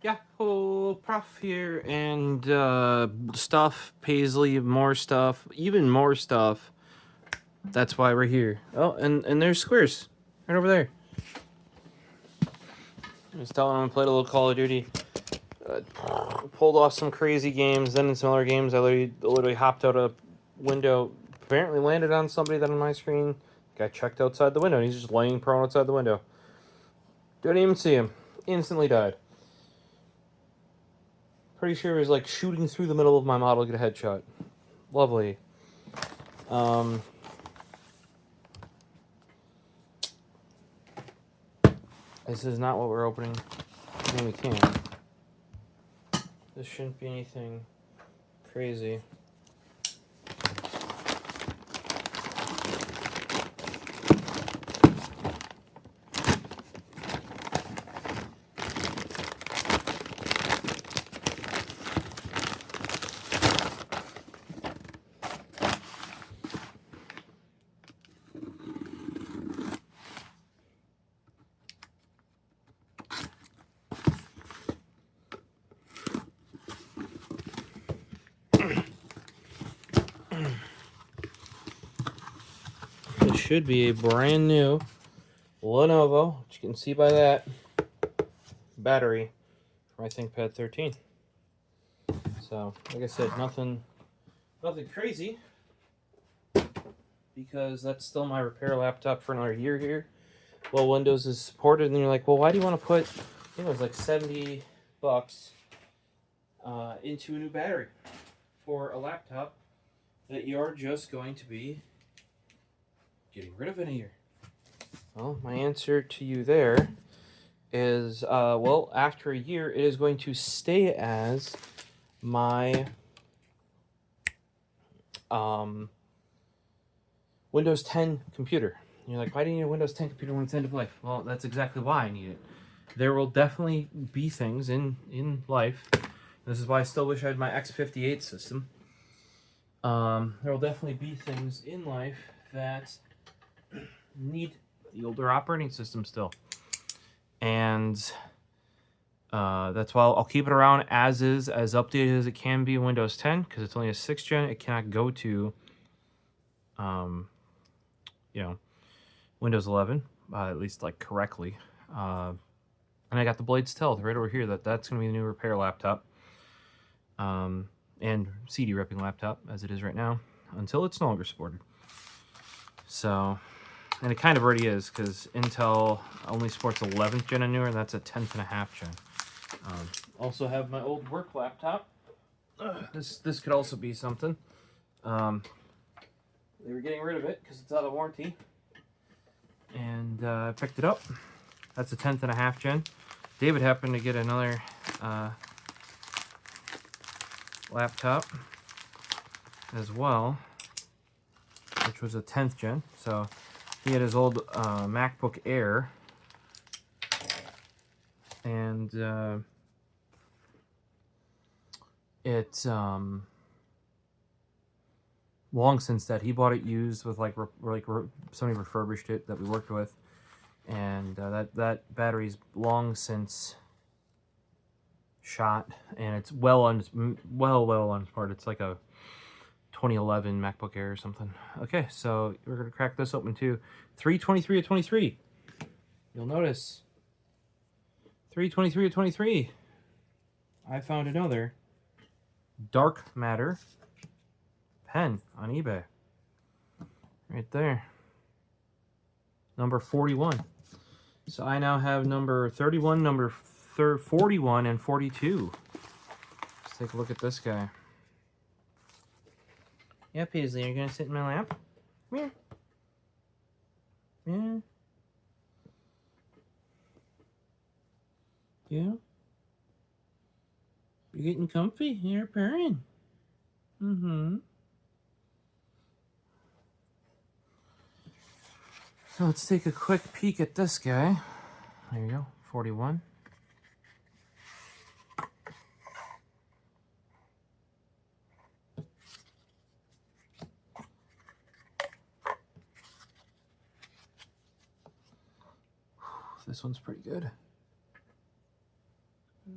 Yeah, oh, Prof here, and stuff, Paisley, more stuff, even more stuff. That's why we're here. Oh, and there's Squares, right over there. I was telling him I played a little Call of Duty. Pulled off some crazy games, then in some other games I literally hopped out a window, apparently landed on somebody that on my screen. Got checked outside the window, and he's just laying prone outside the window. Didn't even see him. Instantly died. Pretty sure he was like shooting through the middle of my model to get a headshot. Lovely. This is not what we're opening. I mean, we can. This shouldn't be anything crazy. This should be a brand new Lenovo, which you can see by that battery for my ThinkPad 13. So, like I said, nothing crazy, because that's still my repair laptop for another year here. Well, Windows is supported, and you're like, well, why do you want to put, I think it was like $70 into a new battery for a laptop that you're just going to be getting rid of in a year? Well, my answer to you there is, well, after a year, it is going to stay as my Windows 10 computer. And you're like, why do you need a Windows 10 computer when it's end of life? Well, that's exactly why I need it. There will definitely be things in life. This is why I still wish I had my x58 system. There will definitely be things in life that need the older operating system still. And that's why I'll keep it around as is, as updated as it can be in Windows 10, because it's only a 6th gen. It cannot go to, Windows 11, at least like correctly. And I got the Blade Stealth right over here. That's going to be the new repair laptop. And CD ripping laptop, as it is right now, until it's no longer supported. So, and it kind of already is, because Intel only supports 11th gen and newer, and that's a 10th and a half gen. Also have my old work laptop. This could also be something. They were getting rid of it because it's out of warranty, and I picked it up. That's a 10th and a half gen. David happened to get another laptop as well, which was a 10th gen. So he had his old MacBook Air, and it's long since that. He bought it used with somebody refurbished it that we worked with, and that battery's long since shot, and it's well unsupported. It's like a 2011 MacBook Air or something. Okay, so we're gonna crack this open too. 323 of 23. You'll notice 323 of 23. I found another dark matter pen on eBay. Right there. Number 41. So I now have number 31, number 41, and 42. Let's take a look at this guy. Yeah, Paisley, you're gonna sit in my lap? Come here. Yeah. Yeah. You're getting comfy. You're purring. Mm-hmm. So let's take a quick peek at this guy. There you go, 41. This one's pretty good. Oh,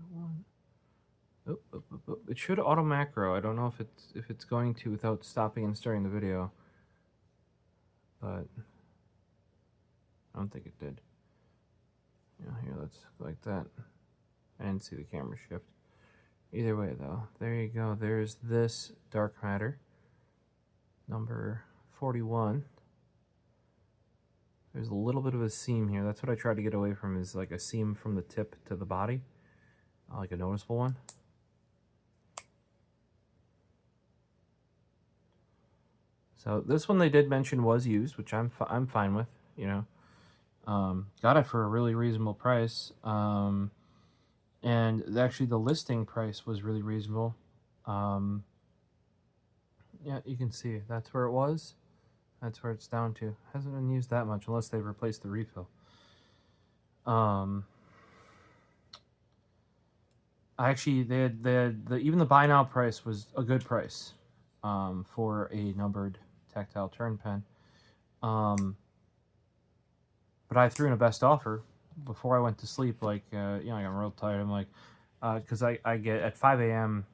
oh, oh, oh. It should auto macro. I don't know if it's going to without stopping and starting the video, but I don't think it did. Yeah, here, let's go like that. I didn't see the camera shift. Either way, though, there you go. There's this dark matter, number 41. There's a little bit of a seam here. That's what I tried to get away from, is like a seam from the tip to the body, like a noticeable one. So this one they did mention was used, which I'm fine with, you know. Got it for a really reasonable price. And actually the listing price was really reasonable. Yeah, you can see that's where it was. That's where it's down to. Hasn't been used that much unless they've replaced the refill. Actually, they had even the buy now price was a good price for a numbered tactile turn pen. But I threw in a best offer before I went to sleep. Like, you know, I'm real tired. I'm like, because I get at 5 a.m.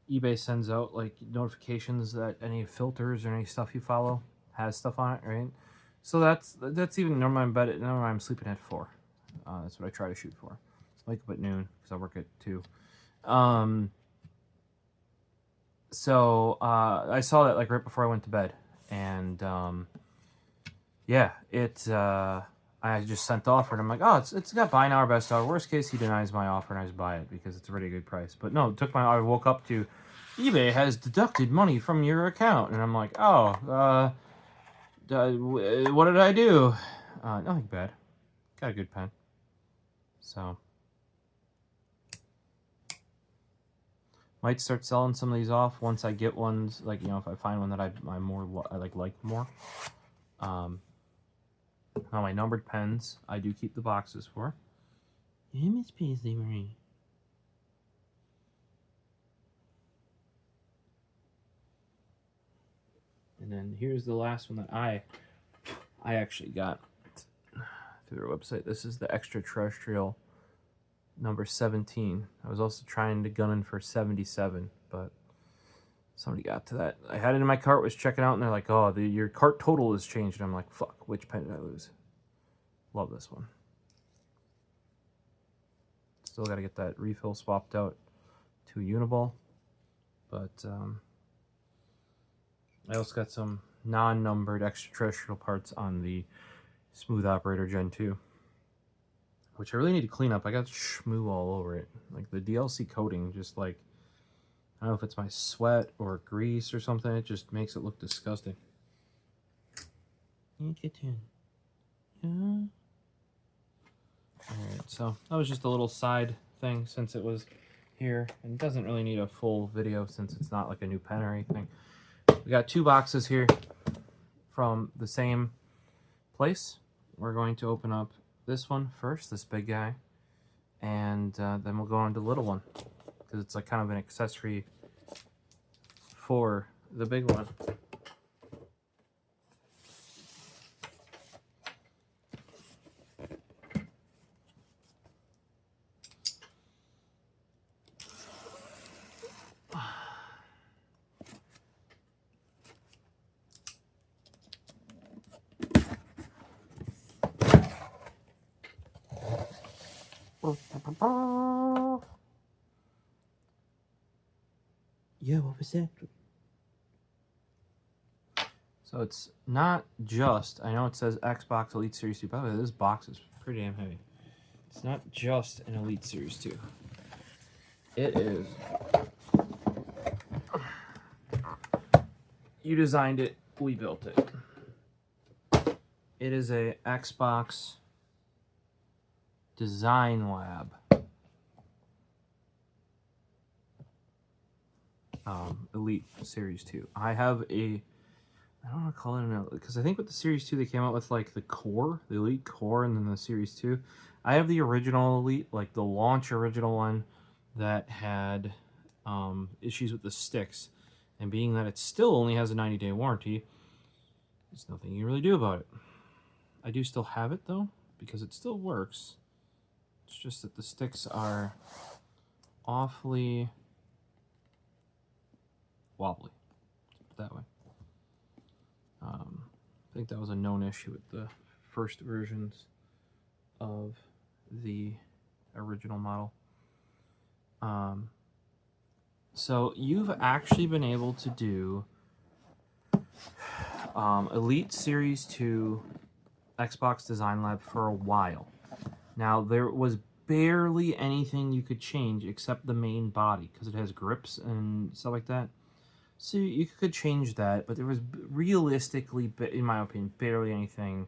eBay sends out like notifications that any filters or any stuff you follow has stuff on it, right? So that's even normally I'm bed. Normally I'm sleeping at 4. That's what I try to shoot for. Wake up at noon because I work at 2. So I saw that like right before I went to bed, and yeah, I just sent the offer, and I'm like, oh, it's got buy now or best offer. Worst case, he denies my offer, and I just buy it because it's a really good price. But no, it took I woke up to eBay has deducted money from your account, and I'm like, oh, what did I do? Nothing bad. Got a good pen. So might start selling some of these off once I get ones, like, you know, if I find one that I like more. Now my numbered pens, I do keep the boxes for. Yeah, Miss Paisley Marie. And then here's the last one that I actually got through their website. This is the extraterrestrial number 17. I was also trying to gun in for 77, but somebody got to that. I had it in my cart, was checking out, and they're like, oh, your cart total has changed. And I'm like, fuck, which pen did I lose? Love this one. Still got to get that refill swapped out to a Uniball. But I also got some non-numbered extraterrestrial parts on the Smooth Operator Gen 2. Which I really need to clean up. I got schmoo all over it. Like the DLC coating, just like, I don't know if it's my sweat or grease or something. It just makes it look disgusting. Yeah. Alright, so that was just a little side thing since it was here. And it doesn't really need a full video since it's not like a new pen or anything. We got 2 boxes here from the same place. We're going to open up this one first, this big guy, and then we'll go on to the little one because it's like kind of an accessory for the big one. Yeah, what was that? So it's not just, I know it says Xbox Elite Series 2, by the way, this box is pretty damn heavy. It's not just an Elite Series 2. It is, you designed it, we built it. It is a Xbox Design Lab. Elite Series 2. I have a, I don't want to call it an, because I think with the Series 2 they came out with like the core, the Elite core, and then the Series 2. I have the original Elite, like the launch original one that had issues with the sticks. And being that it still only has a 90-day warranty, there's nothing you can really do about it. I do still have it though, because it still works. It's just that the sticks are awfully wobbly, that way. I think that was a known issue with the first versions of the original model. So you've actually been able to do Elite Series 2 Xbox Design Lab for a while. Now, there was barely anything you could change except the main body, because it has grips and stuff like that. So you could change that, but there was realistically, in my opinion, barely anything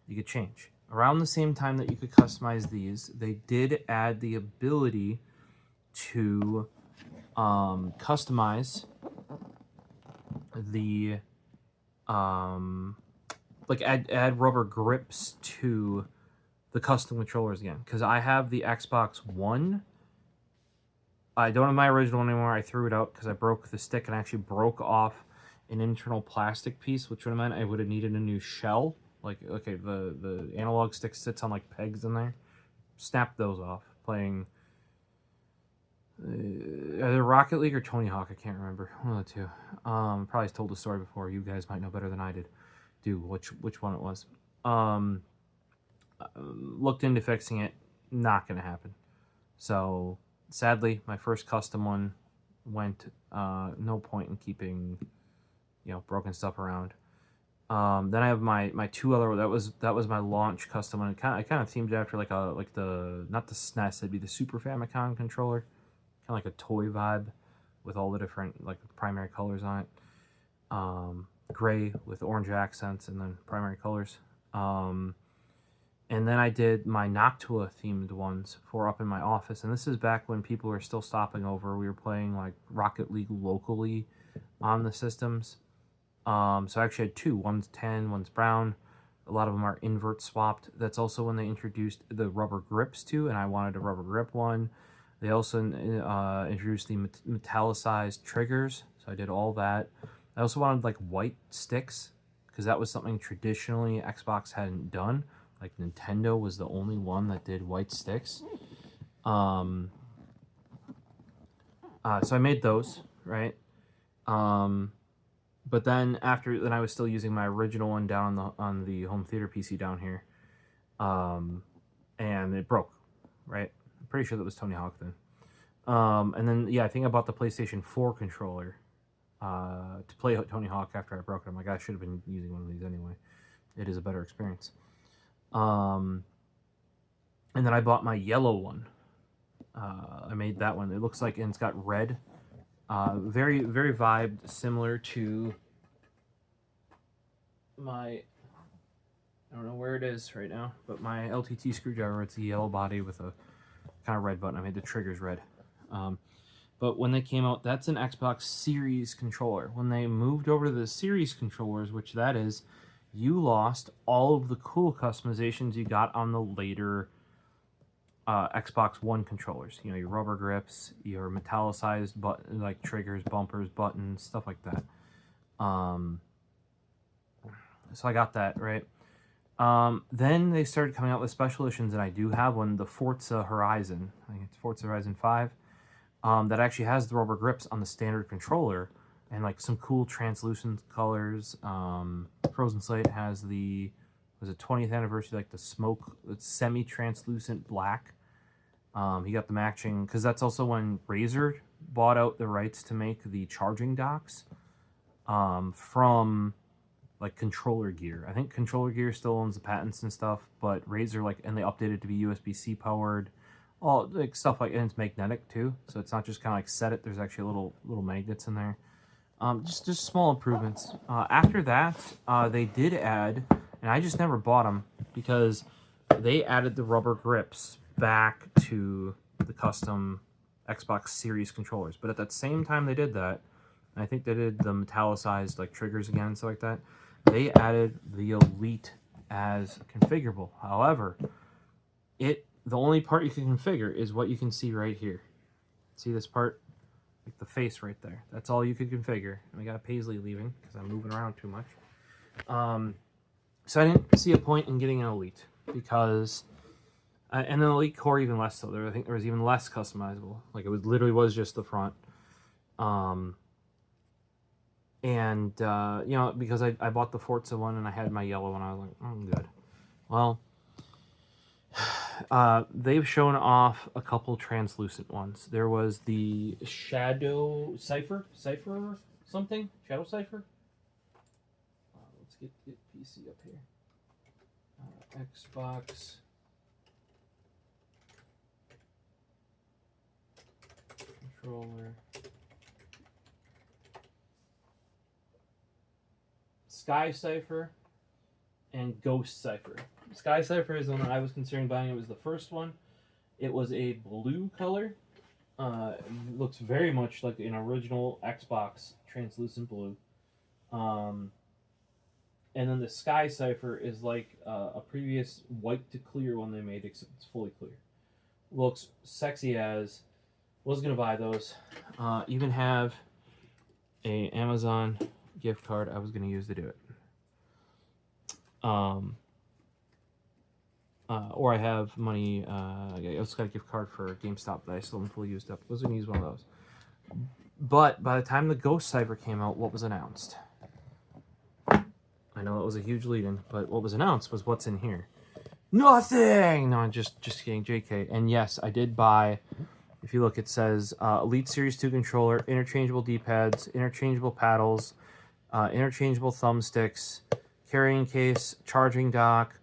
you could change. Around the same time that you could customize these, they did add the ability to customize the like add rubber grips to the custom controllers again, because I have the Xbox One. I don't have my original anymore. I threw it out because I broke the stick and actually broke off an internal plastic piece, which would have meant I would have needed a new shell. Like, okay, the analog stick sits on like pegs in there. Snapped those off playing either Rocket League or Tony Hawk. I can't remember. One of the two. Probably told the story before. You guys might know better than I did. Which one it was. Looked into fixing it. Not gonna happen. So sadly, my first custom one went. No point in keeping, broken stuff around. Then I have my two other. That was my launch custom one. I kind of themed after like the not the SNES. It'd be the Super Famicom controller, kind of like a toy vibe, with all the different like primary colors on it. Gray with orange accents and then primary colors. And then I did my Noctua themed ones for up in my office. And this is back when people were still stopping over. We were playing like Rocket League locally on the systems. So I actually had two. One's tan, one's brown. A lot of them are invert swapped. That's also when they introduced the rubber grips too, and I wanted a rubber grip one. They also introduced the metallicized triggers, so I did all that. I also wanted like white sticks, because that was something traditionally Xbox hadn't done. Like Nintendo was the only one that did white sticks. So I made those, right? But then then I was still using my original one down on the home theater PC down here. And it broke, right? I'm pretty sure that was Tony Hawk then. And then, yeah, I think I bought the PlayStation 4 controller to play Tony Hawk after I broke it. I'm like, I should have been using one of these anyway. It is a better experience. And then I bought my yellow one. I made that one. It looks like, and it's got red. Very, very vibed, similar to my, I don't know where it is right now, but my LTT screwdriver. It's a yellow body with a kind of red button. I made the triggers red. But when they came out, that's an Xbox Series controller. When they moved over to the Series controllers, which that is, you lost all of the cool customizations you got on the later Xbox One controllers. Your rubber grips, your metallicized like triggers, bumpers, buttons, stuff like that. So I got that, right? Then they started coming out with special editions, and I do have one, the Forza Horizon. I think it's Forza Horizon 5. That actually has the rubber grips on the standard controller, and like some cool translucent colors. Frozen Slate has the 20th anniversary, like the smoke, it's semi-translucent black. He got the matching, because that's also when Razer bought out the rights to make the charging docks from like Controller Gear. I think Controller Gear still owns the patents and stuff, but Razer and they updated to be USB-C powered. All like stuff like, and it's magnetic too, so it's not just kind of like set it. There's actually little magnets in there. Just small improvements. After that, they did add, and I just never bought them because they added the rubber grips back to the custom Xbox Series controllers. But at that same time they did that, and I think they did the metallicized like triggers again and stuff like that, they added the Elite as configurable. However, the only part you can configure is what you can see right here. See this part? Like the face right there. That's all you could configure. And we got Paisley leaving because I'm moving around too much. So I didn't see a point in getting an Elite because And then the Elite Core even less so. I think there was even less customizable. Like, it was literally was just the front. And, you know, because I bought the Forza one and I had my yellow one, I was like, I'm good. Well, they've shown off a couple translucent ones. There was the Shadow Cipher something? Shadow Cipher? Let's get PC up here. Xbox. Controller. Sky Cipher and Ghost Cipher. Sky Cipher is the one that I was considering buying. It was the first one. It was a blue color. It looks very much like an original Xbox translucent blue. And then the Sky Cipher is like a previous white to clear one they made, except it's fully clear. Looks sexy as. Was gonna buy those. Even have a Amazon gift card I was gonna use to do it. Or I have money. I also got a gift card for GameStop that I still haven't fully used up. I was gonna use one of those. But by the time the Ghost Cipher came out, what was announced? I know it was a huge lead-in, but what was announced was what's in here. Nothing! No, I'm just kidding, JK. And yes, I did buy, if you look, it says Elite Series 2 controller, interchangeable D-pads, interchangeable paddles, interchangeable thumbsticks, carrying case, charging dock,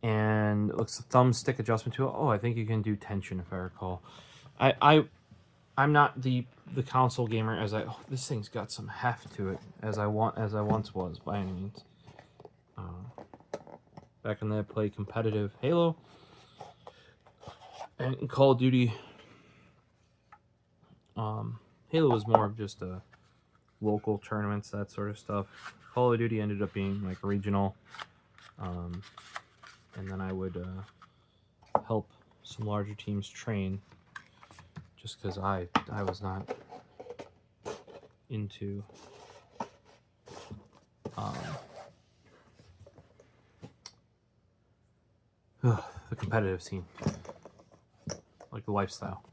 and it looks a thumbstick adjustment tool. Oh, I think you can do tension, if I recall. I'm not the console gamer as this thing's got some heft to it as I once was by any means. Back when I played competitive Halo and Call of Duty. Halo was more of just a local tournaments, that sort of stuff. Call of Duty ended up being like regional, and then I would help some larger teams train. Just because I was not into the competitive scene, like the lifestyle.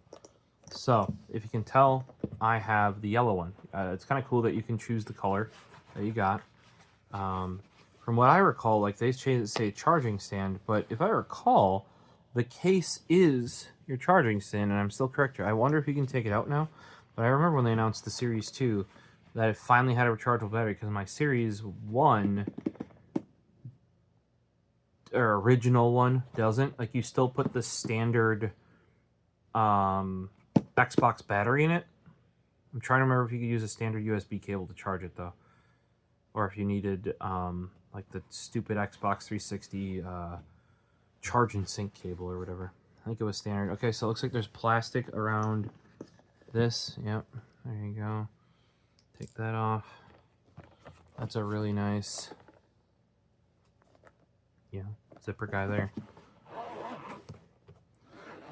So, if you can tell, I have the yellow one. It's kind of cool that you can choose the color that you got. From what I recall, like they say charging stand, but if I recall, the case is your charging stand, and I'm still correct here. I wonder if you can take it out now. But I remember when they announced the Series 2 that it finally had a rechargeable battery, because my Series 1 or original one doesn't. Like, you still put the standard Xbox battery in it. I'm trying to remember if you could use a standard USB cable to charge it, though. Or if you needed like the stupid Xbox 360 charge and sync cable or whatever. I think it was standard. Okay, so it looks like there's plastic around this. Yep, there you go. Take that off. That's a really nice, zipper guy there.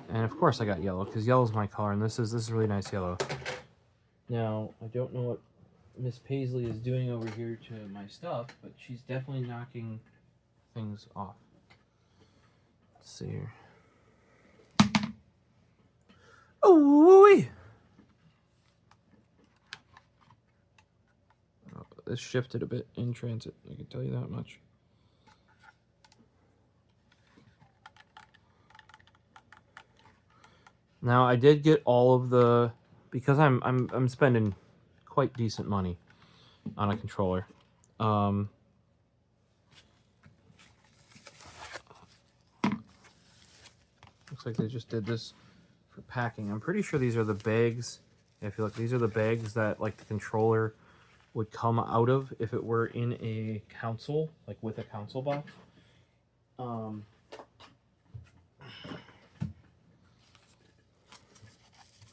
And of course I got yellow, because yellow's my color, and this is really nice yellow. Now, I don't know what Miss Paisley is doing over here to my stuff, but she's definitely knocking things off. Let's see here. Oh, this shifted a bit in transit, I can tell you that much. Now, I did get all of the, because I'm spending quite decent money on a controller. Looks like they just did this for packing. I'm pretty sure these are the bags. If you look, these are the bags that like the controller would come out of if it were in a console, like with a console box.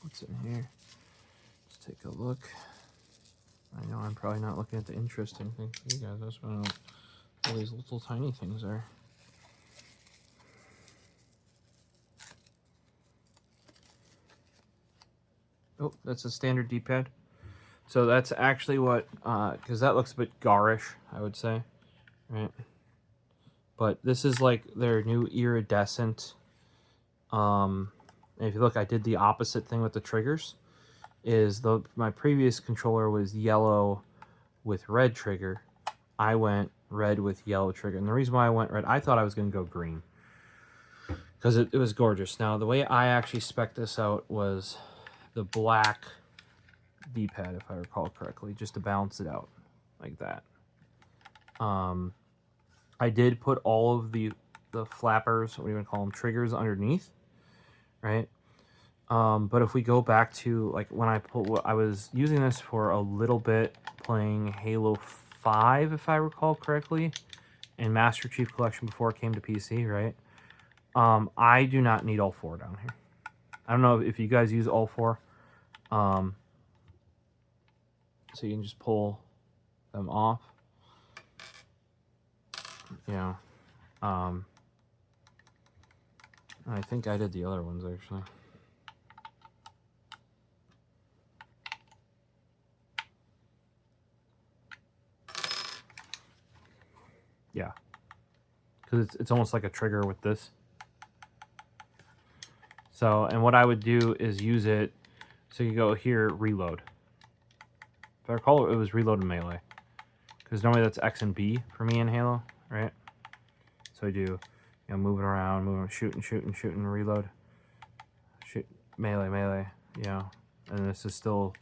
What's in here? Let's take a look. I know I'm probably not looking at the interesting thing for you guys. That's what all these little tiny things are. Oh, that's a standard D-pad. So that's actually what, because that looks a bit garish, I would say, right? But this is like their new iridescent And if you look, I did the opposite thing with the triggers. My previous controller was yellow with red trigger. I went red with yellow trigger. And the reason why I went red, I thought I was going to go green. Because it was gorgeous. Now, the way I actually spec'd this out was the black D-pad, if I recall correctly, just to balance it out like that. I did put all of the flappers, what do you want to call them, triggers underneath, right? But if we go back to, like, when I was using this for a little bit playing Halo 5, if I recall correctly, and Master Chief Collection before it came to PC, right? I do not need all four down here. I don't know if you guys use all four. So you can just pull them off. You know. I think I did the other ones, actually. Yeah. Because it's almost like a trigger with this. So, and what I would do is use it, so you go here, reload. If I recall, it was reload and melee. Because normally that's X and B for me in Halo, right? So I do, you know, moving around, shooting, reload. Shoot, melee, you know. And this is still,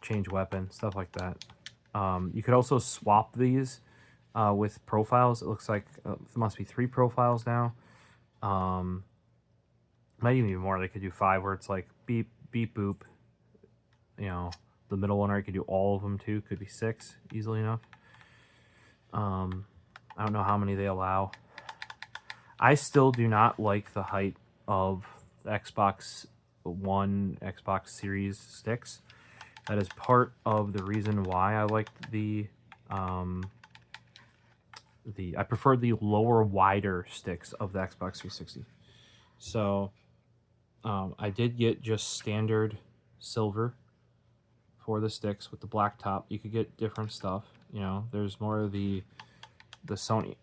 change weapon, stuff like that. You could also swap these with profiles. It looks like there must be 3 profiles now. Might even be more. They could do 5, where it's like beep, beep, boop. You know, the middle one, or you could do all of them too. Could be 6 easily enough. I don't know how many they allow. I still do not like the height of the Xbox One, Xbox Series sticks. That is part of the reason why I liked I prefer the lower, wider sticks of the Xbox 360. So I did get just standard silver for the sticks with the black top. You could get different stuff. You know, there's more of the Sony.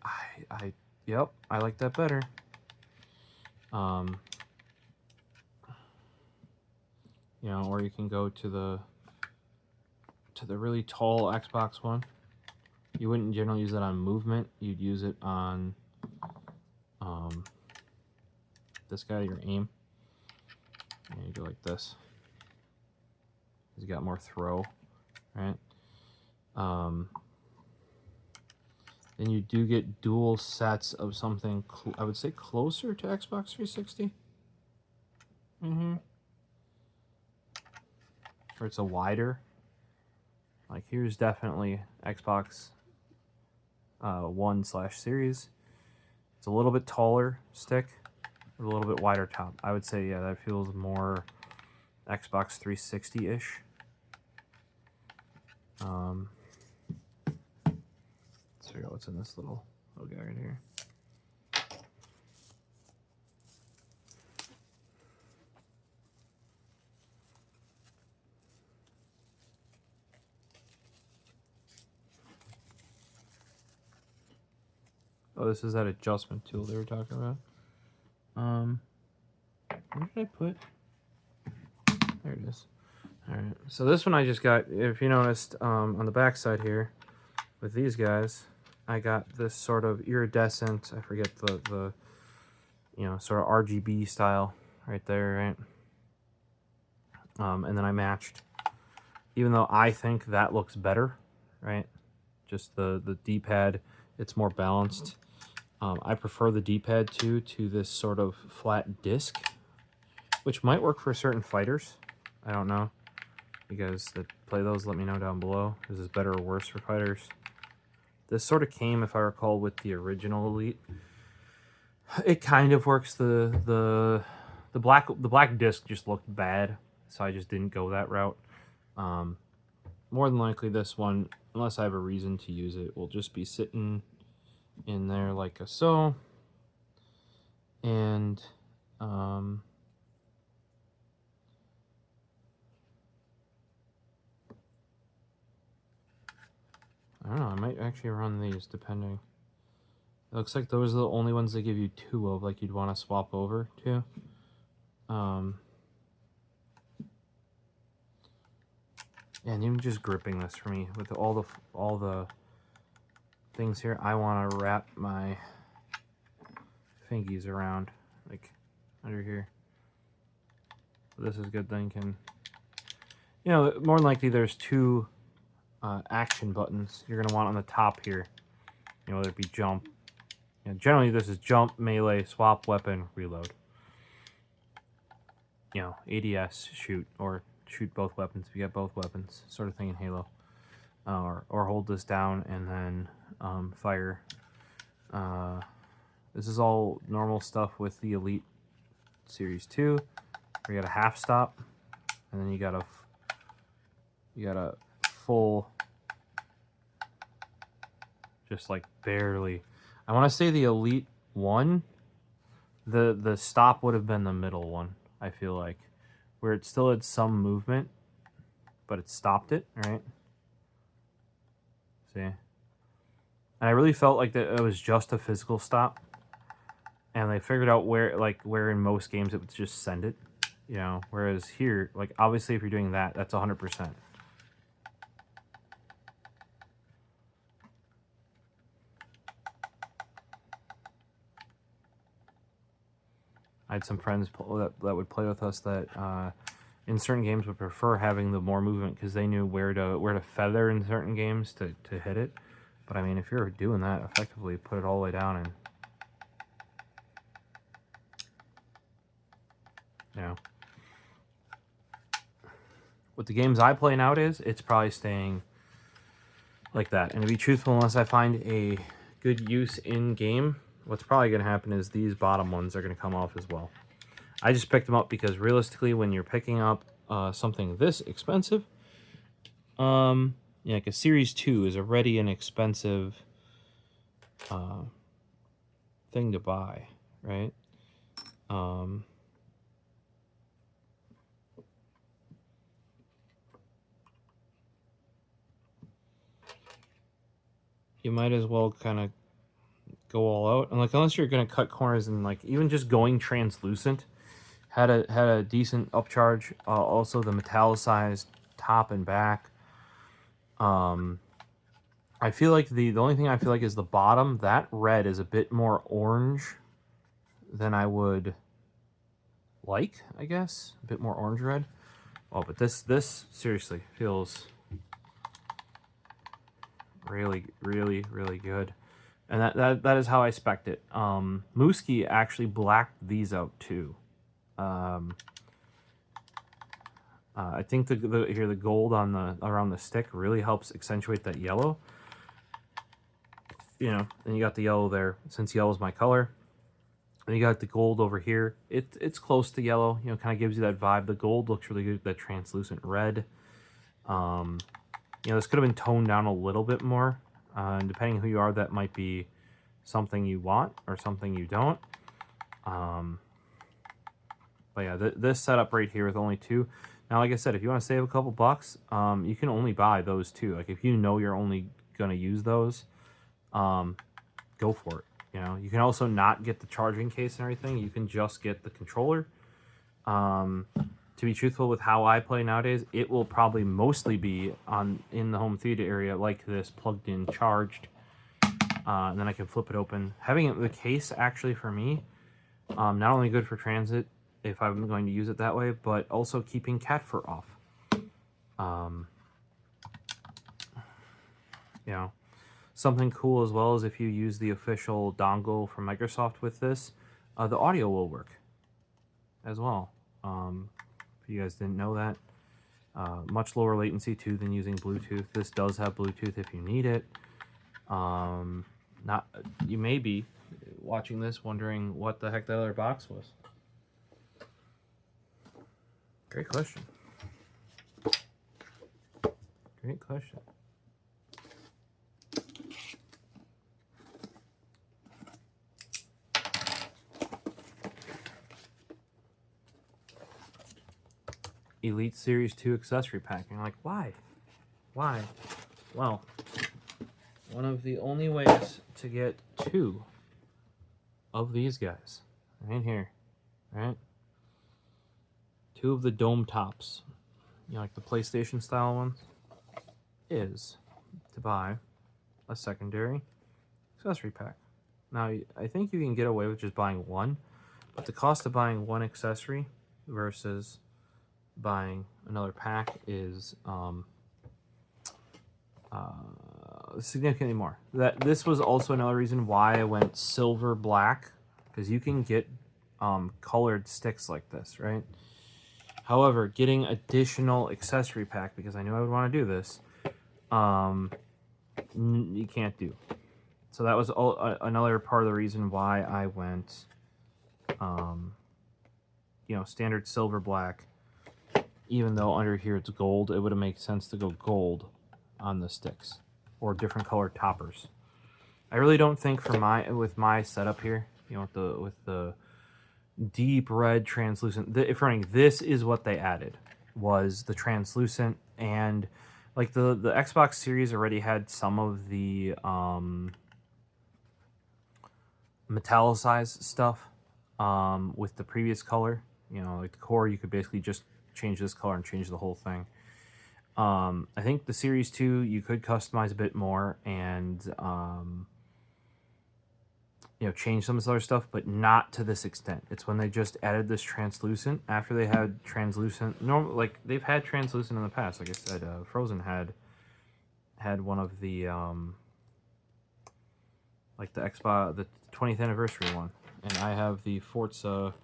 Yep, I like that better. You know, or you can go to the really tall Xbox One. You wouldn't generally use it on movement. You'd use it on this guy, your aim. And you go like this. He's got more throw, right? Then you do get dual sets of something, I would say closer to Xbox 360. Where it's a wider. Like here's definitely Xbox One/Series. It's a little bit taller stick with a little bit wider top. I would say, yeah, that feels more Xbox 360-ish. Let's figure out what's in this little guy right here. Oh, this is that adjustment tool they were talking about. Where did I put? There it is. All right. So this one I just got. If you noticed, on the back side here, with these guys, I got this sort of iridescent. I forget the you know, sort of RGB style right there, right? And then I matched. Even though I think that looks better, right? Just the D-pad, it's more balanced. I prefer the D-pad too to this sort of flat disc, which might work for certain fighters. I don't know. You guys that play those, let me know down below. Is this better or worse for fighters? This sort of came, if I recall, with the original Elite. It kind of works. The black disc just looked bad, so I just didn't go that route. More than likely, this one, unless I have a reason to use it, will just be sitting in there like so. And I don't know, I might actually run these depending. It looks like those are the only ones they give you 2 of, like you'd want to swap over to. And even just gripping this for me with all the things here, I want to wrap my fingies around, like under here. This is a good thing. Can, you know, more than likely there's 2 action buttons you're gonna want on the top here. You know, whether it be jump. You know, generally this is jump, melee, swap, weapon, reload. You know, ADS, shoot, or shoot both weapons if you get both weapons, sort of thing in Halo. Or hold this down and then fire. This is all normal stuff with the Elite Series 2. Where you got a half stop, and then you got a full, just like barely. I want to say the Elite 1, the stop would have been the middle one, I feel like, where it still had some movement, but it stopped it, right? See? And I really felt like that it was just a physical stop, and they figured out where in most games it would just send it, you know, whereas here, like, obviously if you're doing that, that's 100%. I had some friends that would play with us that in certain games would prefer having the more movement because they knew where to feather in certain games to hit it. But I mean, if you're doing that effectively, put it all the way down and, you know. With the games I play nowadays, it's probably staying like that. And to be truthful, unless I find a good use in game, what's probably going to happen is these bottom ones are going to come off as well. I just picked them up because realistically, when you're picking up something this expensive, yeah, like a Series 2 is already an expensive thing to buy, right? You might as well kind of go all out, and like unless you're going to cut corners, and like even just going translucent had a decent upcharge. Also the metallicized top and back. I feel like the only thing I feel like is the bottom. That red is a bit more orange than I would like, I guess. A bit more orange red. Oh, but this seriously feels really, really, really good. And that is how I spec'd it. Mooski actually blacked these out too. I think the gold on around the stick really helps accentuate that yellow. You know, and you got the yellow there, since yellow is my color. And you got the gold over here. It's close to yellow, you know, kind of gives you that vibe. The gold looks really good, that translucent red. You know, this could have been toned down a little bit more. And depending on who you are, that might be something you want or something you don't. But yeah, this setup right here with only 2. Now, like I said, if you want to save a couple bucks, you can only buy those 2. Like, if you know you're only going to use those, go for it. You know, you can also not get the charging case and everything. You can just get the controller. To be truthful with how I play nowadays, it will probably mostly be in the home theater area like this, plugged in, charged. And then I can flip it open. Having the case actually for me, not only good for transit if I'm going to use it that way, but also keeping cat fur off. You know, something cool as well is if you use the official dongle from Microsoft with this, the audio will work as well. If you guys didn't know that, much lower latency too than using Bluetooth. This does have Bluetooth if you need it. You may be watching this wondering what the heck the other box was. Great question. Great question. Elite Series 2 accessory packing. Like, why? Why? Well, one of the only ways to get 2 of these guys right here, right? 2 of the dome tops, you know, like the PlayStation style ones, is to buy a secondary accessory pack. Now, I think you can get away with just buying one, but the cost of buying one accessory versus buying another pack is significantly more. This was also another reason why I went silver black, because you can get colored sticks like this, right? However, getting additional accessory pack, because I knew I would want to do this, you can't do. So that was another part of the reason why I went, you know, standard silver black. Even though under here it's gold, it would have made sense to go gold on the sticks or different colored toppers. I really don't think with my setup here, you know, with the deep red translucent. If running, this is what they added, was the translucent, and like the Xbox Series already had some of the metallicized stuff with the previous color. You know, like the core, you could basically just change this color and change the whole thing. I think the Series 2 you could customize a bit more and you know, change some of this other stuff, but not to this extent. It's when they just added this translucent after they had translucent. Normal, like they've had translucent in the past. Like I said, Frozen had one of the like the Xbox, the 20th anniversary one, and I have the Forza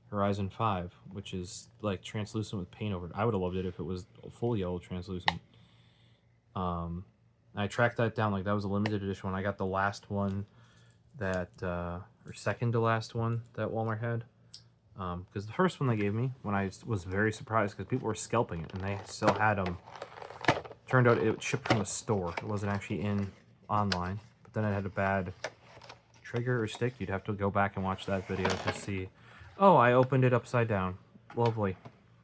Horizon 5, which is like translucent with paint over it. I would have loved it if it was full yellow translucent. I tracked that down, like that was a limited edition one. I got the last one that or second to last one that Walmart had, because the first one they gave me, when I was very surprised because people were scalping it and they still had them. Turned out it shipped from a store, it wasn't actually in online, but then it had a bad trigger or stick. You'd have to go back and watch that video to see. Oh, I opened it upside down. Lovely,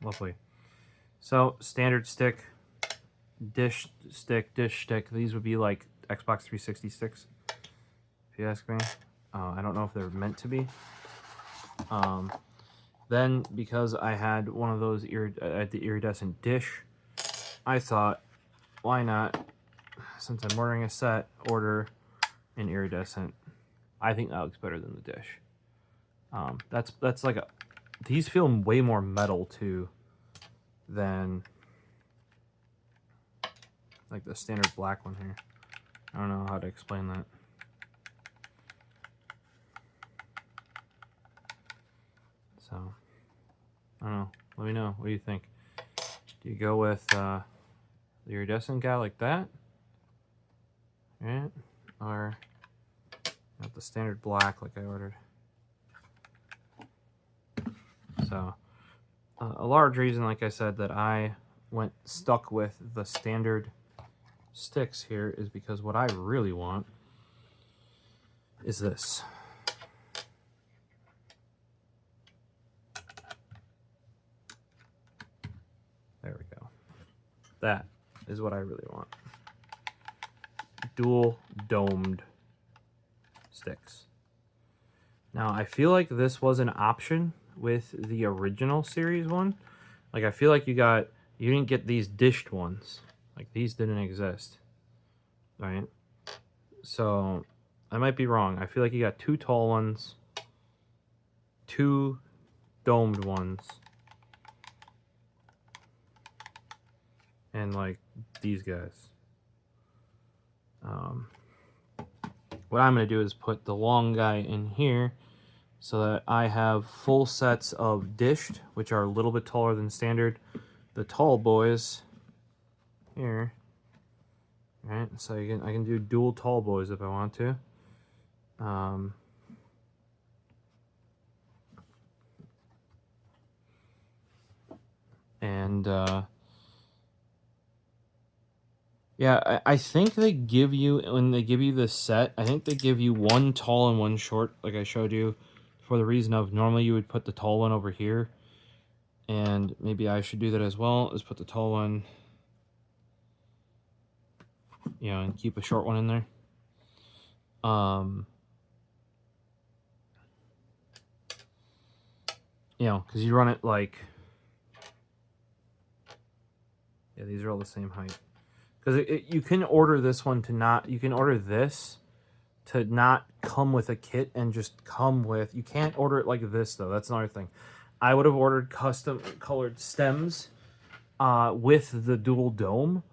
lovely. So standard stick, dish stick, these would be like Xbox 360 sticks, if you ask me. I don't know if they're meant to be. Then, because I had one of those the iridescent dish, I thought, why not, since I'm ordering a set, order an iridescent. I think that looks better than the dish. That's like these feel way more metal too than like the standard black one here. I don't know how to explain that. So, I don't know. Let me know. What do you think? Do you go with the iridescent guy like that? Right? Or the standard black like I ordered? So, a large reason, like I said, that I stuck with the standard sticks here is because what I really want is this. There we go. That is what I really want. Dual domed sticks. Now, I feel like this was an option with the original series one. Like, I feel like you didn't get these dished ones. Like, these didn't exist. Right? So, I might be wrong. I feel like you got 2 tall ones, 2 domed ones, and like these guys. What I'm going to do is put the long guy in here so that I have full sets of dished, which are a little bit taller than standard. The tall boys here, right? So I can do dual tall boys if I want to. Yeah, I think they give you, when they give you this set, I think they give you 1 tall and 1 short, like I showed you, for the reason of normally you would put the tall one over here, and maybe I should do that as well, is put the tall one, you know, and keep a short one in there. you know, because you run it like, yeah, these are all the same height. Because you can order this one to not, you can order this to not come with a kit and just come with, you can't order it like this though. That's another thing. I would have ordered custom colored stems with the dual dome.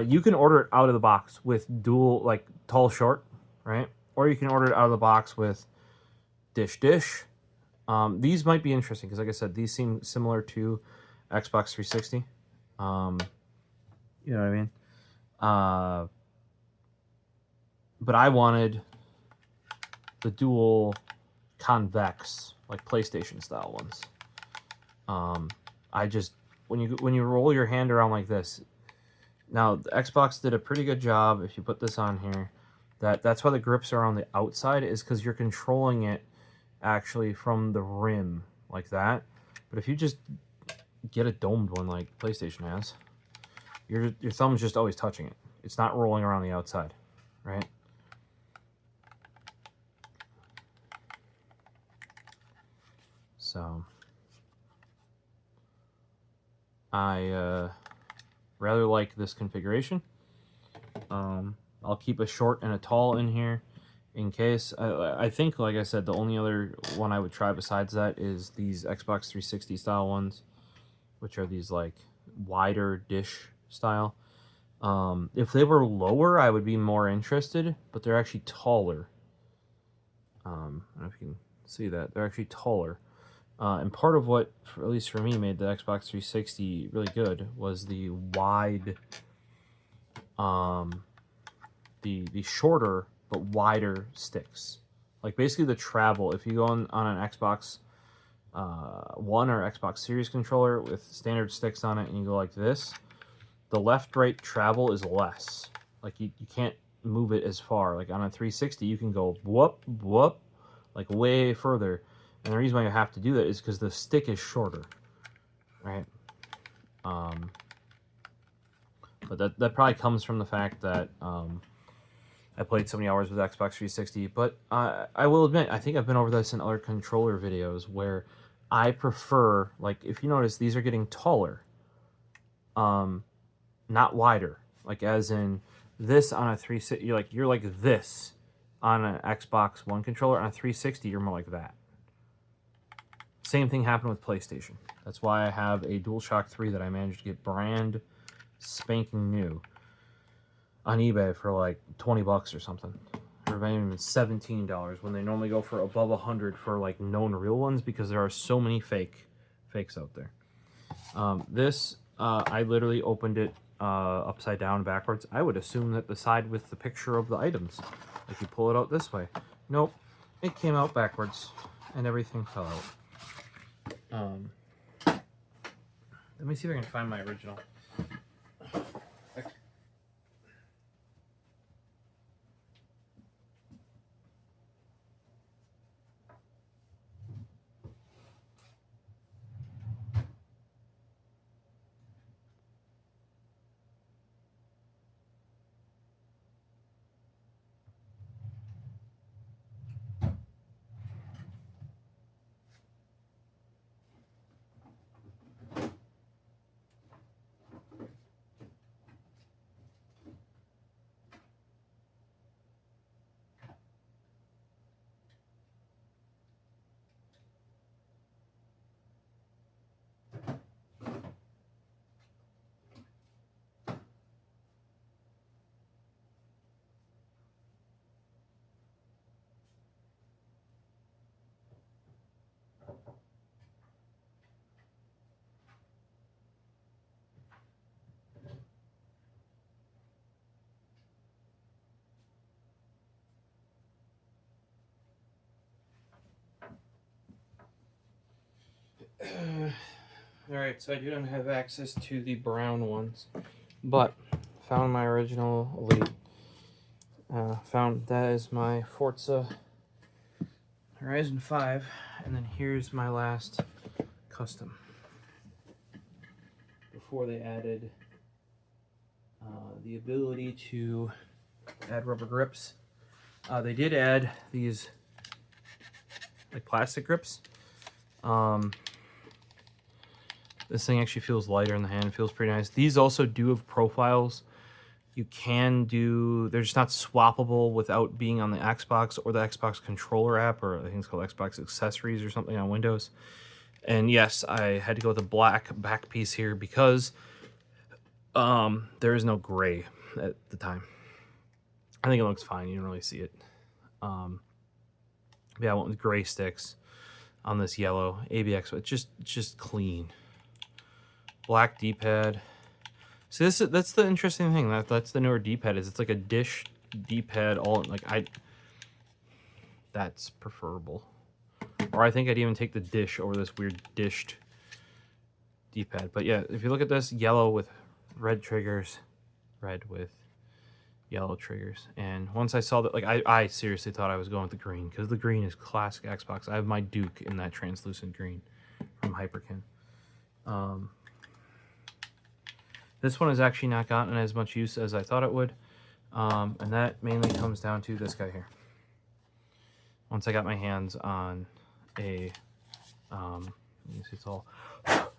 You can order it out of the box with dual, like tall, short, right? Or you can order it out of the box with dish. These might be interesting because, like I said, these seem similar to Xbox 360. You know what I mean? But I wanted the dual convex, like PlayStation style ones. I just, when you roll your hand around like this, now the Xbox did a pretty good job. If you put this on here, that's why the grips are on the outside, is because you're controlling it actually from the rim like that. But if you just get a domed one like PlayStation has, your thumb's just always touching it. It's not rolling around the outside, right? So I rather like this configuration. I'll keep a short and a tall in here in case. I think, like I said, the only other one I would try besides that is these Xbox 360 style ones, which are these like wider dish style. If they were lower, I would be more interested, but they're actually taller. I don't know if you can see that. They're actually taller. And part of what, at least for me, made the Xbox 360 really good was the wide, the shorter but wider sticks. Like basically the travel, if you go on an Xbox One or Xbox Series controller with standard sticks on it and you go like this, the left-right travel is less. Like you can't move it as far. Like on a 360, you can go whoop, whoop, like way further. And the reason why you have to do that is because the stick is shorter, right? But that probably comes from the fact that I played so many hours with Xbox 360. But I will admit, I think I've been over this in other controller videos where I prefer, like, if you notice, these are getting taller, not wider. Like, as in this on a 360, you're like this on an Xbox One controller. On a 360, you're more like that. Same thing happened with PlayStation. That's why I have a DualShock 3 that I managed to get brand spanking new on eBay for like 20 bucks or something. Or maybe even $17 when they normally go for above 100 for like known real ones, because there are so many fakes out there. I literally opened it upside down backwards. I would assume that the side with the picture of the items, like you pull it out this way. Nope, it came out backwards and everything fell out. Let me see if I can find my original. Alright, so I do not have access to the brown ones, but found my original Elite. Found that is my Forza Horizon 5, and then here's my last custom. Before they added the ability to add rubber grips, they did add these like plastic grips. This thing actually feels lighter in the hand. It feels pretty nice. These also do have profiles. You can do, they're just not swappable without being on the Xbox or the Xbox controller app, or I think it's called Xbox accessories or something on Windows. And yes, I had to go with a black back piece here because there is no gray at the time. I think it looks fine. You don't really see it. Yeah, I went with gray sticks on this yellow ABX, but it's just clean. Black D-pad. So that's the interesting thing. That's the newer D-pad. Is it's like a dish D-pad all like that's preferable. Or I think I'd even take the dish over this weird dished D-pad. But yeah, if you look at this, yellow with red triggers, red with yellow triggers. And once I saw that, like I seriously thought I was going with the green because the green is classic Xbox. I have my Duke in that translucent green from Hyperkin. This one has actually not gotten as much use as I thought it would. And that mainly comes down to this guy here. Once I got my hands on a, you see it's all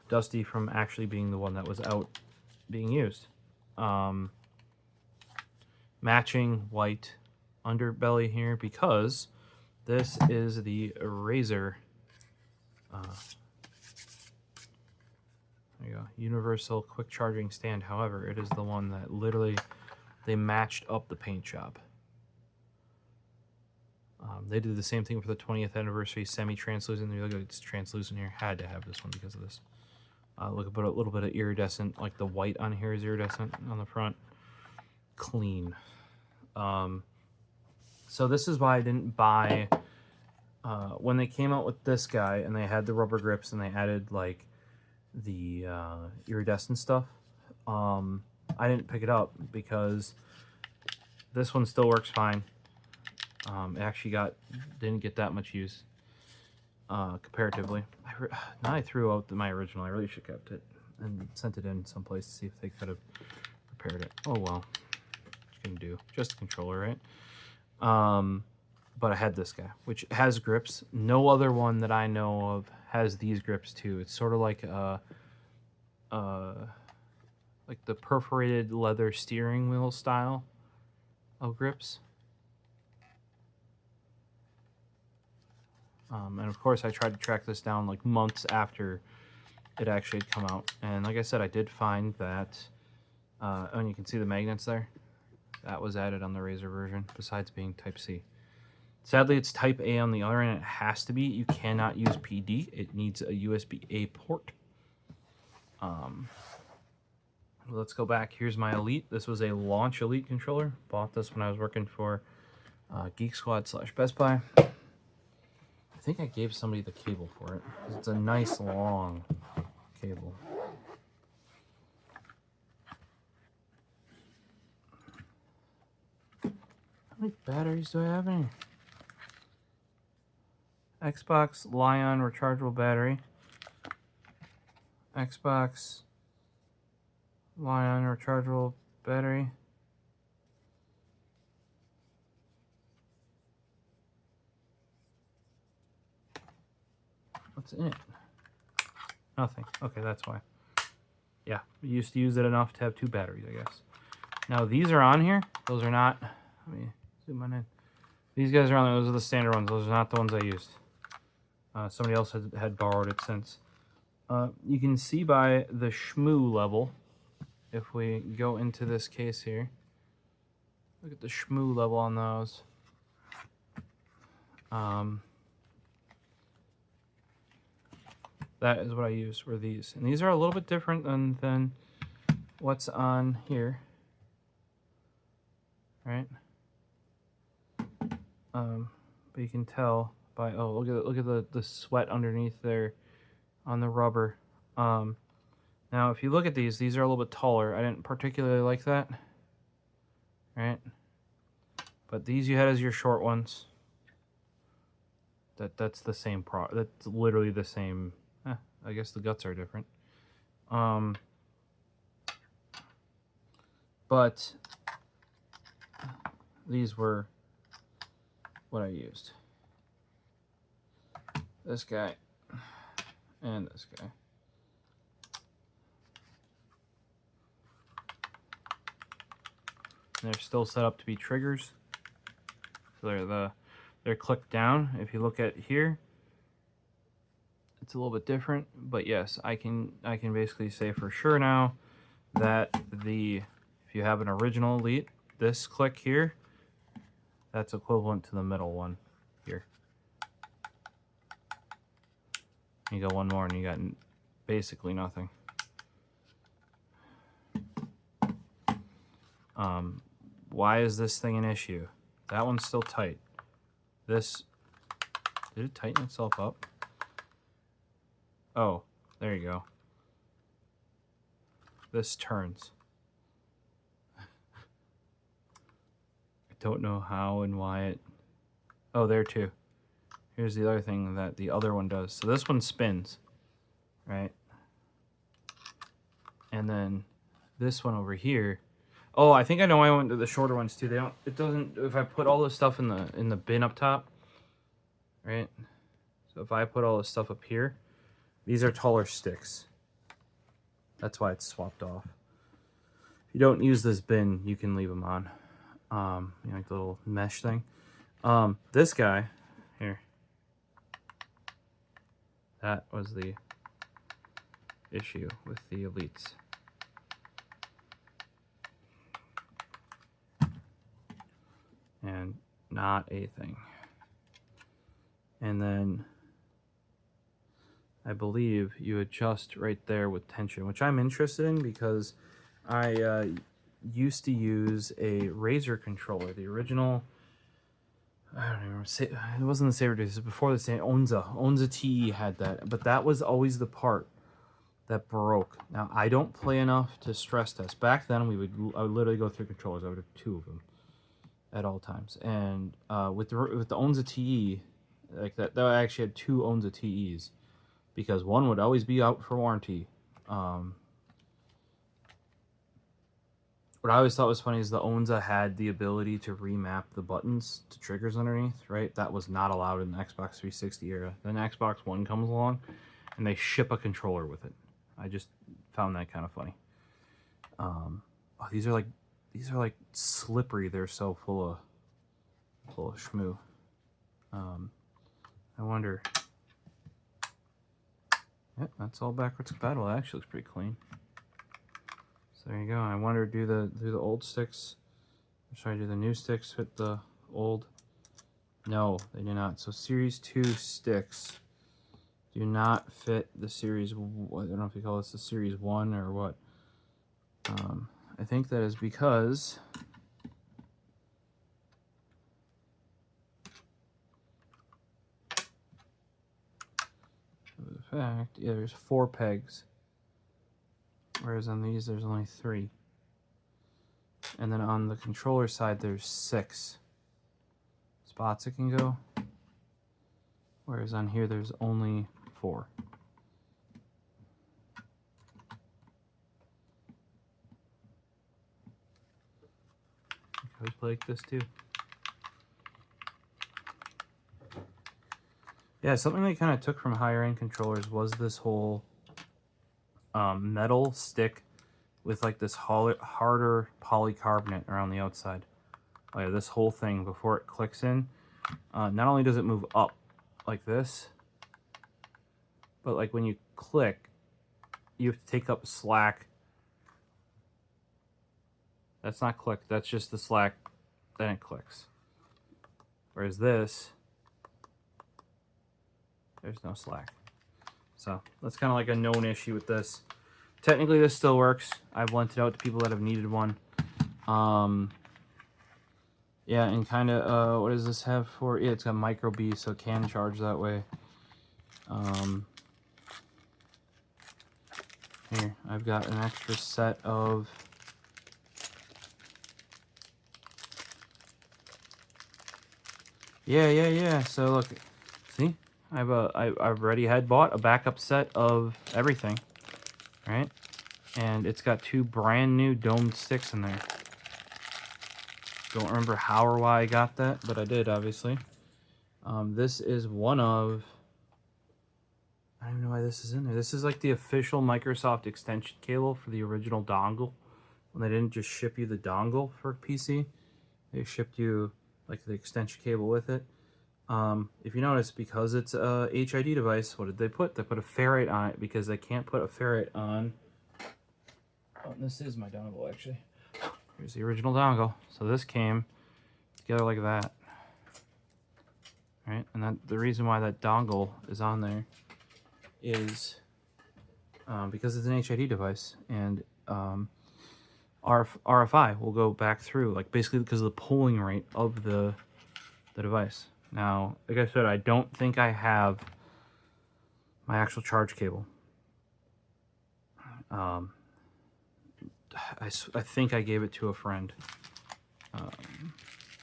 dusty from actually being the one that was out being used. Matching white underbelly here because this is the Razer there you go, universal quick charging stand. However, it is the one that literally they matched up the paint job. They did the same thing for the 20th anniversary semi-translucent. You look at it's translucent here. Had to have this one because of this. Look at a little bit of iridescent, like the white on here is iridescent on the front. Clean. So this is why I didn't buy when they came out with this guy and they had the rubber grips and they added like the iridescent stuff. I didn't pick it up because this one still works fine. It actually didn't get that much use comparatively. Now I threw out my original. I really should have kept it and sent it in someplace to see if they could have repaired it. Oh well, what you can do? Just a controller, right? But I had this guy, which has grips. No other one that I know of has these grips too. It's sort of like the perforated leather steering wheel style of grips. And of course, I tried to track this down like months after it actually had come out. And like I said, I did find that, and you can see the magnets there. That was added on the Razer version, besides being Type-C. Sadly, it's Type-A on the other end. It has to be. You cannot use PD. It needs a USB-A port. Let's go back. Here's my Elite. This was a launch Elite controller. Bought this when I was working for Geek Squad / Best Buy. I think I gave somebody the cable for it because it's a nice long cable. How many batteries do I have in here? Xbox Lion rechargeable battery. Xbox Lion rechargeable battery. What's in it? Nothing. Okay, that's why. Yeah, we used to use it enough to have 2 batteries, I guess. Now, these are on here. Those are not. Let me zoom in. These guys are on there. Those are the standard ones. Those are not the ones I used. Somebody else had borrowed it since. You can see by the shmoo level, if we go into this case here, look at the shmoo level on those. That is what I used, were these. And these are a little bit different than what's on here. Right? But you can tell by, oh, look at the sweat underneath there on the rubber. Now, if you look at these are a little bit taller. I didn't particularly like that. Right? But these you had as your short ones. That's the same that's literally the same. I guess the guts are different. But these were what I used. This guy and this guy. They're still set up to be triggers. So they're clicked down. If you look at here, it's a little bit different, but yes, I can basically say for sure now that if you have an original Elite, this click here, that's equivalent to the middle one here. You go one more and you got basically nothing. Why is this thing an issue? That one's still tight. This, did it tighten itself up? Oh, there you go. This turns. I don't know how and why it... Oh, there too. Here's the other thing that the other one does. So this one spins, right? And then this one over here... Oh, I think I know why I went to the shorter ones too. They don't... It doesn't... If I put all this stuff in the bin up top, right? So if I put all this stuff up here, these are taller sticks. That's why it's swapped off. If you don't use this bin, you can leave them on. You know, like the little mesh thing. This guy here, that was the issue with the Elites. And not a thing. And then I believe you adjust right there with tension, which I'm interested in because I used to use a Razer controller, the original. I don't even remember. It wasn't the Saber Days. It was before the same. Onza TE had that, but that was always the part that broke. Now I don't play enough to stress test. Back then, I would literally go through controllers. I would have 2 of them at all times. And with the Onza TE, like that I actually had 2 Onza TEs. Because one would always be out for warranty. What I always thought was funny is the Onza had the ability to remap the buttons to triggers underneath, right? That was not allowed in the Xbox 360 era. Then Xbox One comes along, and they ship a controller with it. I just found that kind of funny. Oh, these are like slippery. They're so full of shmoo. I wonder. Yep, that's all backwards compatible. That actually looks pretty clean. So there you go. I wonder, do the old sticks? Should I do the new sticks fit the old? No, they do not. So Series 2 sticks do not fit the Series... I don't know if you call this the Series 1 or what. I think that is because... fact, yeah, there's 4 pegs, whereas on these there's only 3, and then on the controller side there's 6 spots it can go, whereas on here there's only 4. I always play like this too. Yeah, something they kind of took from higher end controllers was this whole metal stick with like this harder polycarbonate around the outside. Oh yeah, this whole thing before it clicks in, not only does it move up like this, but like when you click, you have to take up slack. That's not click, that's just the slack, then it clicks. Whereas this, there's no slack. So that's kind of like a known issue with this. Technically this still works. I've lent it out to people that have needed one. Yeah, and kind of, what does this have for? Yeah, it's got micro B, so it can charge that way. Here, I've got an extra set of... Yeah. So look, see? I've already had bought a backup set of everything, right? And it's got 2 brand new domed sticks in there. Don't remember how or why I got that, but I did, obviously. This is one of... I don't even know why this is in there. This is like the official Microsoft extension cable for the original dongle when they didn't just ship you the dongle for PC, they shipped you like the extension cable with it. If you notice, because it's a HID device, what did they put? They put a ferrite on it because they can't put a ferrite on. Oh, this is my dongle actually. Here's the original dongle. So this came together like that. Right, and the reason why that dongle is on there is because it's an HID device, and RFI will go back through, like basically because of the pulling rate of the device. Now, like I said, I don't think I have my actual charge cable. I think I gave it to a friend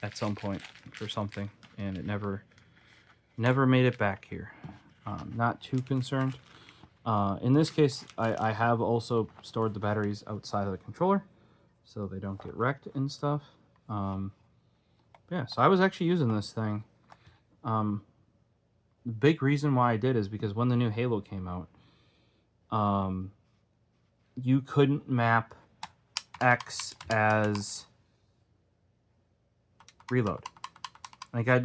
at some point for something, and it never made it back here. Not too concerned. In this case, I have also stored the batteries outside of the controller so they don't get wrecked and stuff. Yeah, so I was actually using this thing. The big reason why I did is because when the new Halo came out, you couldn't map X as reload. Like I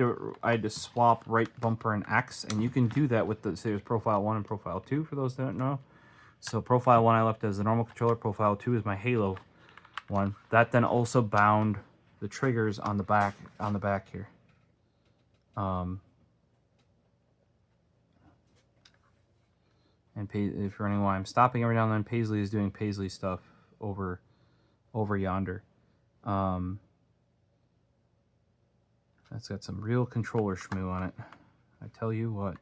had to swap right bumper and X, and you can do that with the, so there's Profile 1 and Profile 2 for those that don't know. So Profile 1 I left as the normal controller, Profile 2 is my Halo one. That then also bound the triggers on the back here. And if you're wondering why I'm stopping every now and then, Paisley is doing Paisley stuff over yonder. That's got some real controller schmoo on it, I tell you what.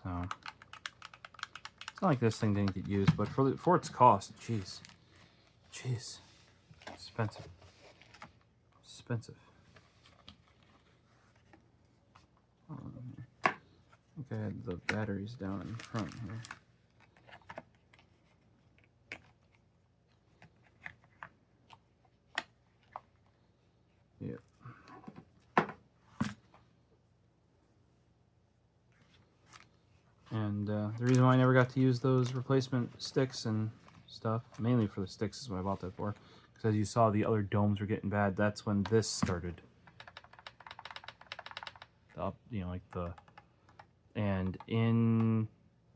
So it's not like this thing didn't get used, but for its cost, jeez, expensive. Okay, I had the batteries down in front here. Yep. And the reason why I never got to use those replacement sticks and stuff, mainly for the sticks is what I bought that for, because as you saw, the other domes were getting bad. That's when this started. You know, like the... And in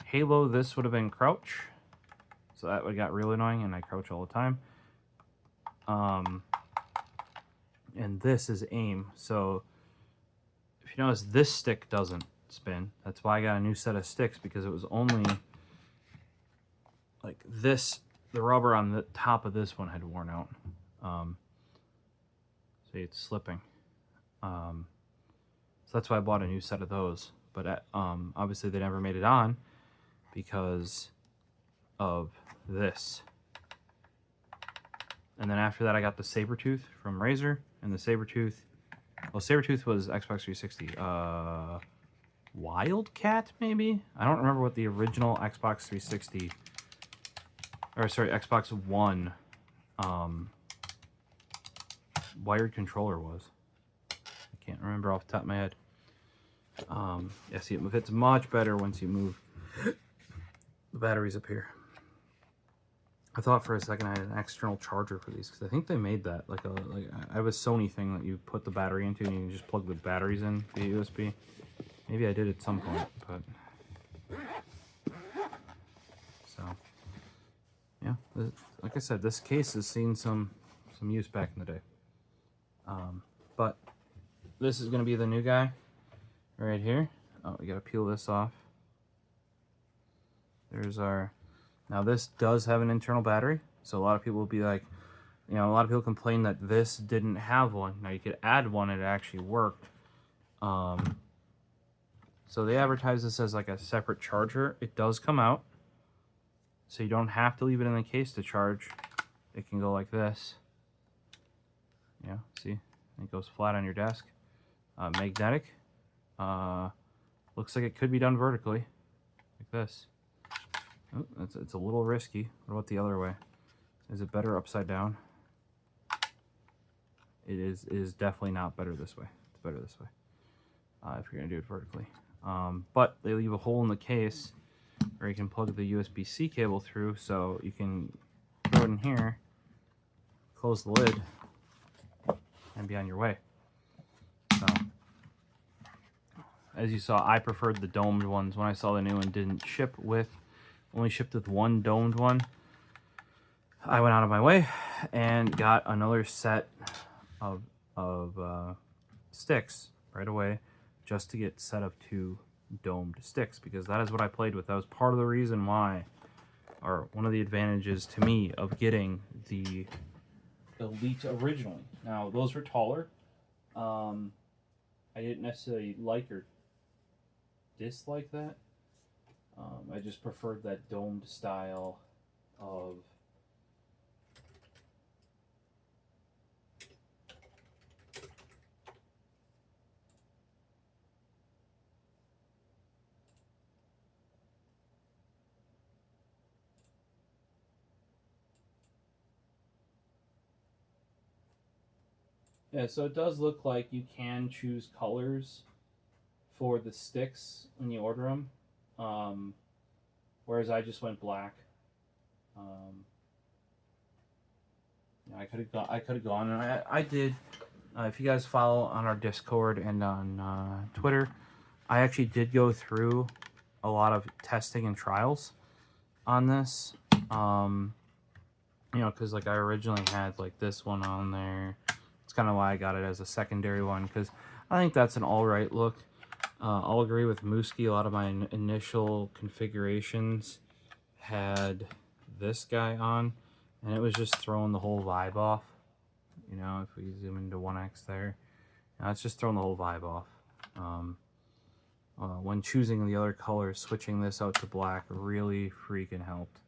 Halo, this would have been crouch. So that would have got real annoying, and I crouch all the time. And this is aim. So if you notice, this stick doesn't spin. That's why I got a new set of sticks, because it was only like this, the rubber on the top of this one had worn out. See, it's slipping. So that's why I bought a new set of those. But obviously they never made it on because of this. And then after that, I got the Sabertooth from Razer, and the Sabertooth, well, Sabertooth was Xbox 360. Wildcat, maybe? I don't remember what the original Xbox 360, or sorry, Xbox One wired controller was. I can't remember off the top of my head. Yeah, see, it fits much better once you move the batteries up here. I thought for a second I had an external charger for these, because I think they made that like I have a Sony thing that you put the battery into and you can just plug the batteries in via USB. Maybe I did at some point, but so yeah, like I said, this case has seen some use back in the day. But this is going to be the new guy right here. Oh, we got to peel this off. There's our... Now this does have an internal battery, so a lot of people will be like, you know, a lot of people complain that this didn't have one. Now you could add one and it actually worked. So they advertise this as like a separate charger. It does come out, so you don't have to leave it in the case to charge. It can go like this. Yeah, see? It goes flat on your desk. Magnetic. Looks like it could be done vertically, like this. Oh, it's a little risky. What about the other way? Is it better upside down? It is definitely not better this way. It's better this way. If you're gonna do it vertically. But they leave a hole in the case where you can plug the USB-C cable through, so you can throw it in here, close the lid, and be on your way. So, as you saw, I preferred the domed ones. When I saw the new one didn't ship with, only shipped with one domed one, I went out of my way and got another set of sticks right away, just to get set of 2 domed sticks, because that is what I played with. That was part of the reason why, or one of the advantages to me of getting the Elite originally. Now, those were taller. I didn't necessarily like or dislike that. I just preferred that domed style of so it does look like you can choose colors for the sticks when you order them, whereas I just went black. I could have gone, and I did. If you guys follow on our Discord and on Twitter, I actually did go through a lot of testing and trials on this. Because like I originally had like this one on there. It's kind of why I got it as a secondary one, because I think that's an alright look. I'll agree with Mooski. A lot of my initial configurations had this guy on, and it was just throwing the whole vibe off. If we zoom into 1x there, it's just throwing the whole vibe off. When choosing the other colors, switching this out to black really freaking helped.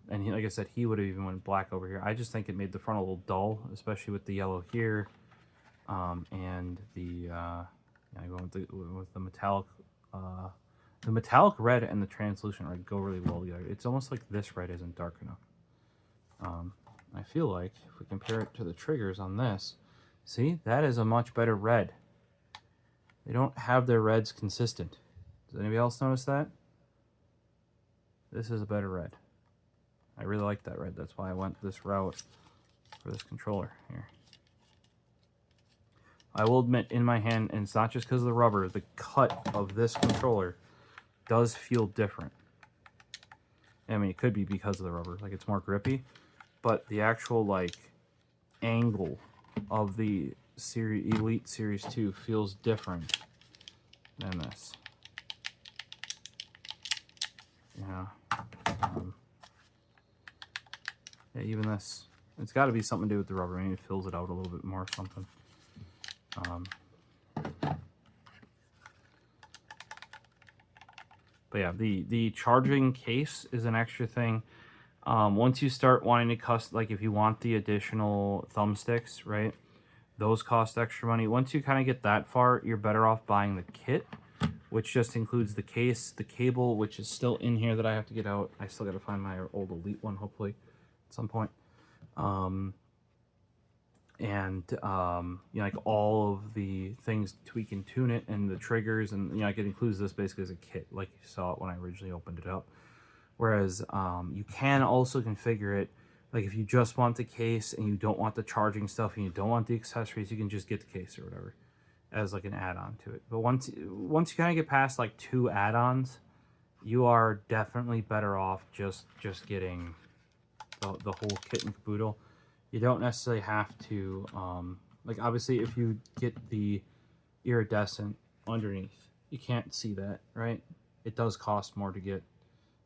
And like I said, he would have even went black over here. I just think it made the front a little dull, especially with the yellow here, and the going with the metallic. The metallic red and the translucent red go really well together. It's almost like this red isn't dark enough. I feel like if we compare it to the triggers on this, see, that is a much better red. They don't have their reds consistent. Does anybody else notice that? This is a better red. I really like that red. That's why I went this route for this controller here. I will admit, in my hand, and it's not just because of the rubber, the cut of this controller does feel different. I mean, it could be because of the rubber, like it's more grippy, but the actual like angle of the Elite Series 2 feels different than this. Yeah, even this. It's got to be something to do with the rubber. Maybe it fills it out a little bit more or something. But yeah, the charging case is an extra thing. Once you start wanting to like if you want the additional thumbsticks, right? Those cost extra money. Once you kind of get that far, you're better off buying the kit, which just includes the case, the cable, which is still in here that I have to get out. I still got to find my old Elite one, hopefully, at some point. Like all of the things we can tune it, and the triggers, and like it includes this basically as a kit, like you saw it when I originally opened it up. Whereas you can also configure it, like if you just want the case and you don't want the charging stuff and you don't want the accessories, you can just get the case or whatever as like an add-on to it. But once you kind of get past like 2 add-ons, you are definitely better off just getting the whole kit and caboodle. You don't necessarily have to, like obviously if you get the iridescent underneath, you can't see that, right? It does cost more to get.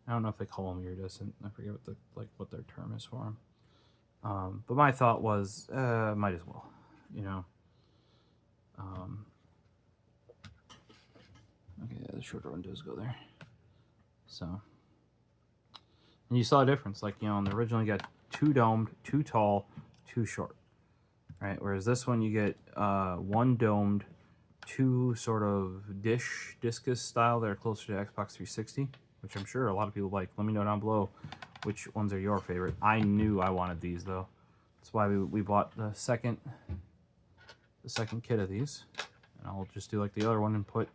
I don't know if they call them iridescent. I forget what their term is for them. But my thought was, might as well, Okay, yeah, the shorter one does go there. So, and you saw a difference. Like, on the original you got 2 domed, 2 tall, 2 short, right? Whereas this one you get 1 domed, 2 sort of discus style that are closer to Xbox 360, which I'm sure a lot of people like. Let me know down below which ones are your favorite. I knew I wanted these though. That's why we bought the second kit of these. And I'll just do like the other one and put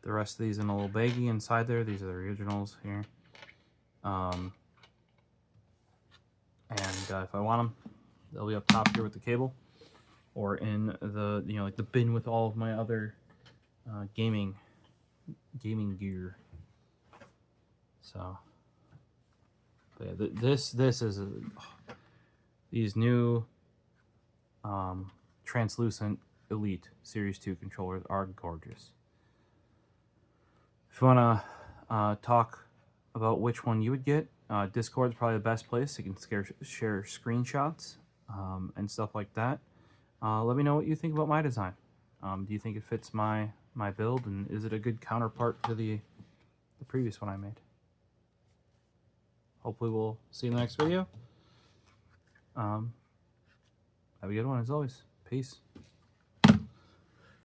the rest of these in a little baggie inside there. These are the originals here. And if I want them, they'll be up top here with the cable, or in the, you know, like the bin with all of my other gaming gear. So, but yeah, this is these new translucent Elite Series 2 controllers are gorgeous. If you want to talk about which one you would get, Discord's probably the best place. You can share screenshots and stuff like that. Let me know what you think about my design. Do you think it fits my build, and is it a good counterpart to the previous one I made? Hopefully we'll see you in the next video. Have a good one as always. Peace.